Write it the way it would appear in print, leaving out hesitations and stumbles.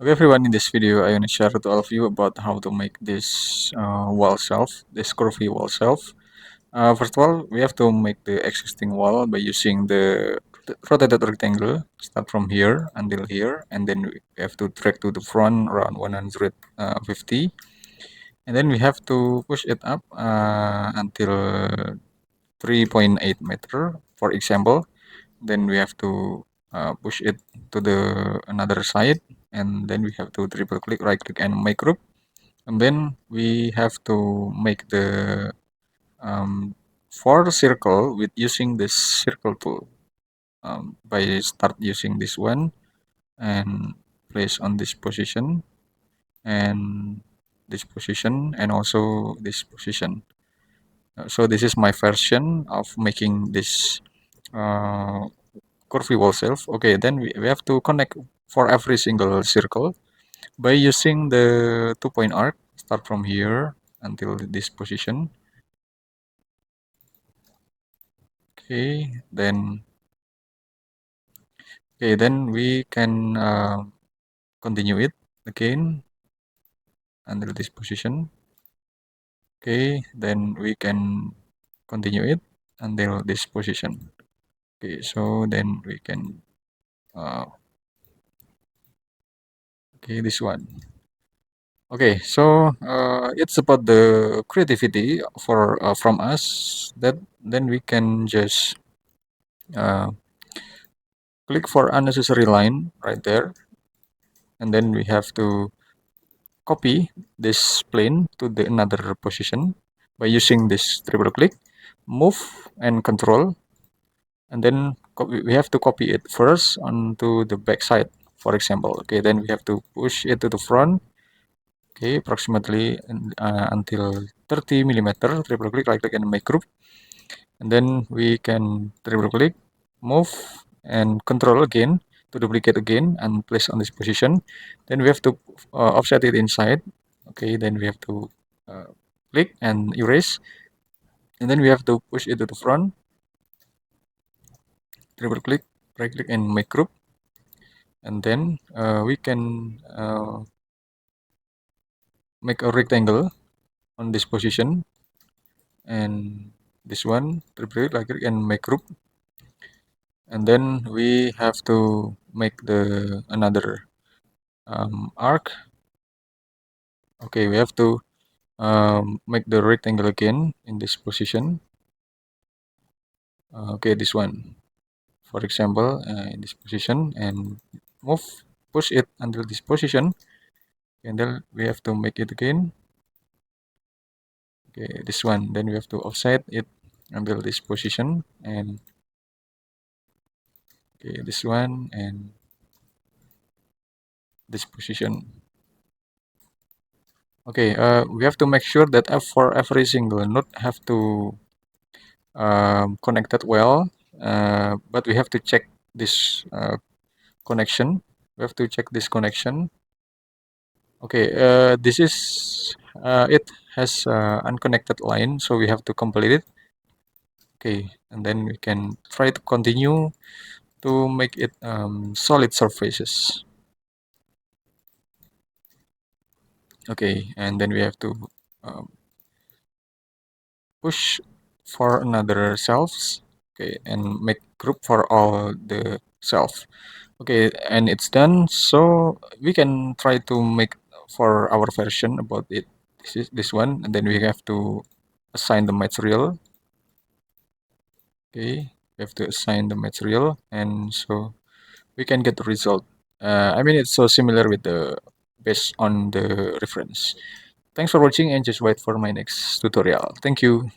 Okay, everyone, in this video, I want to share to all of you about how to make this wall shelf, this curvy wall shelf. First of all, we have to make the existing wall by using the rotated rectangle. Start from here until here, and then we have to drag to the front around 150, and then we have to push it up until 3.8 meter, for example. Then we have to push it to the another side, and then we have to triple click, right click, and make group. And then we have to make the um, for circle with using this circle tool. By start using this one and place on this position and this position and also this position. So this is my version of making this uh, curvy wall shelf. Okay, then we have to connect for every single circle by using the 2-point arc. Start from here until this position. Okay, then we can continue it again until this position. Okay, then we can continue it until this position. Okay, so then we can okay, this one. Okay, so it's about the creativity for from us, that then we can just uh, click for unnecessary line right there, and then we have to copy this plane to the another position by using this triple click, move, and control, and then we have to copy it first onto the back side, for example. Okay, then we have to push it to the front. Okay, approximately until 30 millimeter. Triple click, right click, and make group. And then we can triple click, move, and control again to duplicate again and place on this position. Then we have to offset it inside. Okay, then we have to uh, click and erase. And then we have to push it to the front. Triple click, right click, and make group. And then we can make a rectangle on this position, and this one triple click, right click, and make group. And then we have to make the another arc. Okay, we have to make the rectangle again in this position. Okay, this one, for example, in this position, and move, push it until this position, and then we have to make it again. Okay, this one, then we have to offset it until this position, and okay, this one and this position. Okay, we have to make sure that for every single node have to connected well, but we have to check this connection. We have to check this connection. Okay, this is it has unconnected line, so we have to complete it. Okay, and then we can try to continue to make it solid surfaces. Okay, and then we have to um, push for another shelves. Okay, and make group for all the shelf. Okay, and it's done. So we can try to make for our version about it. This is this one, and then we have to assign the material. Okay, we have to assign the material, and so we can get the result. I mean, it's so similar with the based on the reference. Thanks for watching, and just wait for my next tutorial. Thank you.